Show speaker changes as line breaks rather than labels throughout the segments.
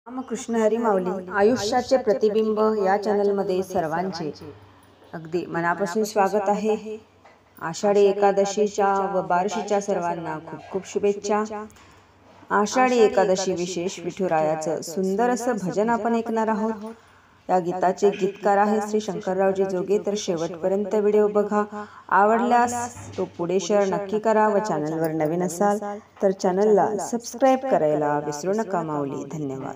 रामकृष्ण हरी माऊली आयुष्याचे प्रतिबिंब या चॅनलमध्ये सर्वांचे अगदी मनापासून स्वागत आहे। आषाढी एकादशीच्या व बार्शीच्या सर्वांना खूप खूप शुभेच्छा। आषाढी एकादशी विशेष विठुरायाचं सुंदर असं भजन आपण ऐकणार आहोत। या गीताचे गीतकार आहे श्री शंकररावजी जोगे। तर शेवटपर्यंत व्हिडिओ बघा, आवडल्यास तो पुढे शेअर नक्की करा व चॅनलवर नवीन असाल तर चॅनलला सबस्क्राइब करायला विसरू नका माऊली। धन्यवाद।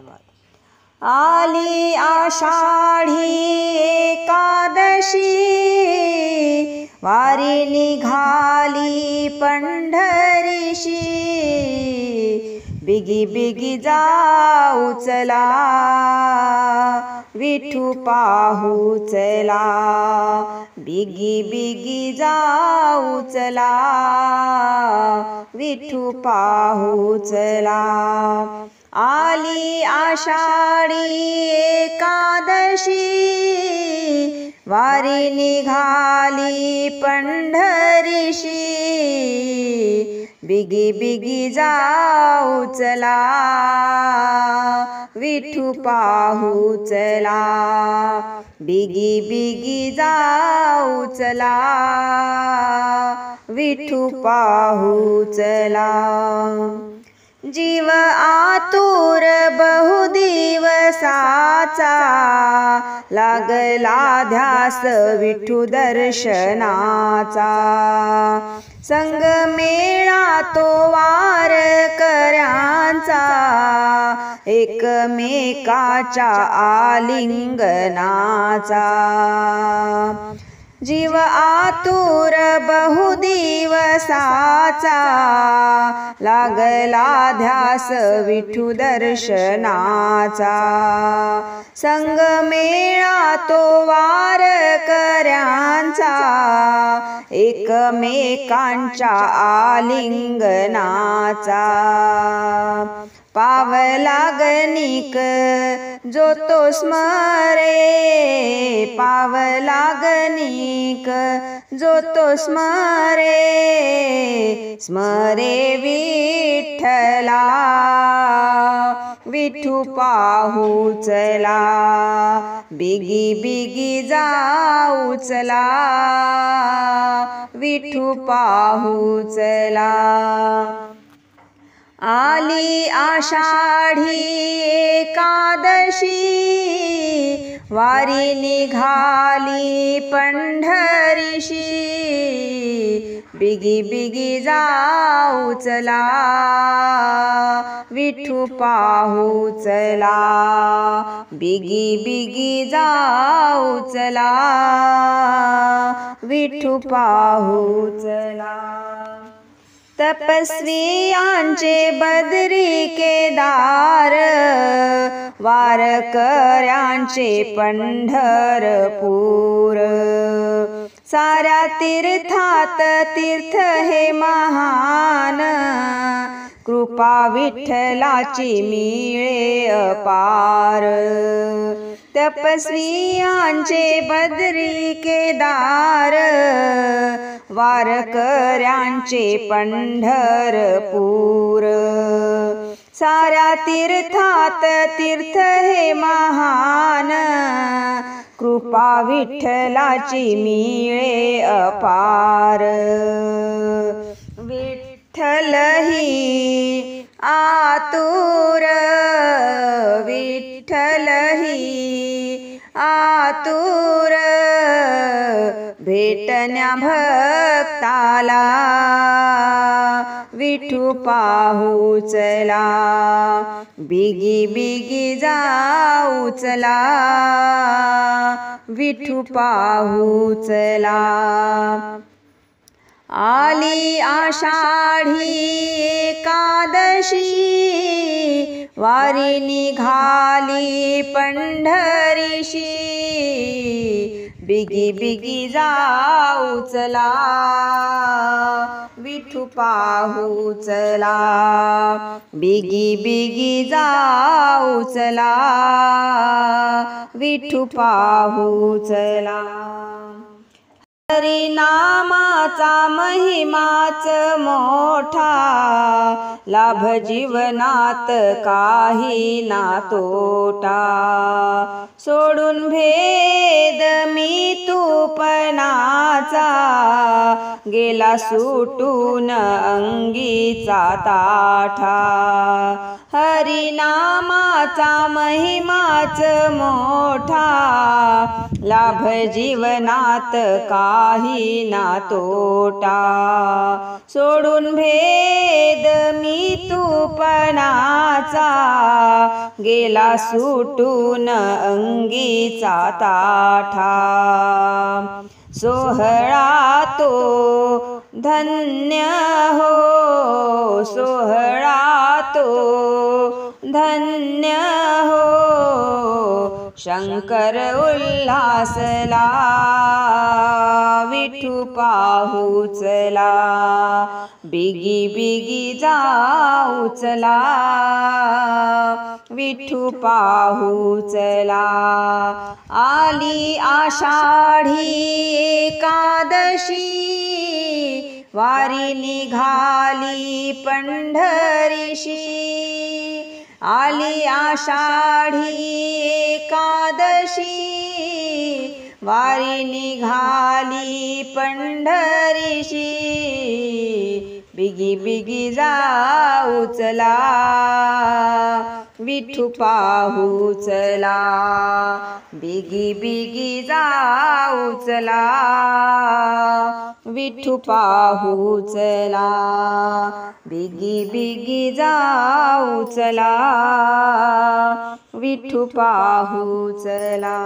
आली आषाढी एकादशी, वारी निघाली पंढरीशी, बिगी बिगी जाऊ चला, विठू पाहू चला, बिगी बिगी जाऊ चला, विठू पाहू चला। आली आषाढी एकादशी, वारी निघाली पंढरीशी, बिगी बिगी जाऊ चला, विठू पाहू चला, बिगी बिगी जाऊ चला, विठू पाहू चला। जीव आतुर बहुदिवसाचा, लागला ध्यास विठू दर्शनाचा, संगमेळा तो वारकऱ्यांचा, एकमेकाच्या आलिंगनाचा। जीव आतुर बहुदिवसाचा, लागला ध्यास विठू दर्शनाचा, संगमेळा तो वारकऱ्यांचा, एकमेकांच्या आलिंगनाचा। पावला गणिक जो तो स्मरे, पावला गणिक जो तो स्मरे, स्मरे विठ्ठला, विठू पाहू चला, बिगी बिगी जाऊ चला, विठू पाहू चला। आली आषाढी एकादशी, वारी निघाली पंढरीशी, बिगी बिगी जाऊ चला, विठू पाहू चला, बिगी बिगी जाऊ चला, विठू पाहू चला। तपस्वियांचे बदरी केदार, वारकऱ्यांचे पंढरपूर, साऱ्या तीर्थात तीर्थ हे महान, कृपा विठ्ठलाची मिळे अपार। तपस्वियांचे बदरी केदार, वारकऱ्यांचे पंढरपूर, साऱ्या तीर्थात तीर्थ हे महान, कृपा विठ्ठलाची मिळे अपार। विठ्ठल ही आतुर, विठ्ठल ही आतुर, भेटण्या भक्ताला, विठू पाहू चला, बिगी बिगी जाऊ चला, विठू पाहू चला। आली आषाढी एकादशी, वारी निघाली पंढरीशी, बिगी बिगी जाऊ चला, विठू पाहू चला, बिगी बिगी जाऊ चला, विठू पाहू चला। हरी नामाचा महिमाच मोठा, लाभ जीवनात काही ना तोटा. सोडून भेद मी तूपणाचा, गेला सुटून अंगीचा ताठा. हरी नामाचा महिमाच मोठा, लाभ जीवनात काही ना तोटा. सोडून भेद मी तूपणाचा, गेला सुटून अंगीचा ताठा. सोहळा तो धन्य हो, सोहळा तो धन्य हो, शंकर उल्हासला विठू पाहू चला. बिगी बिगी जाऊ चला, विठू पाहू चला. आली आषाढी एकादशी, वारी निघाली पंढरीशी. आली आषाढी एकादशी, वारी निघाली पंढरीशी. बिगी बिगी जाऊ चला, विठू पाहू चला. बिगी बिगी जाऊ चला, विठू पाहू चला. बिगी बिगी जाऊ चला, विठू पाहू चला.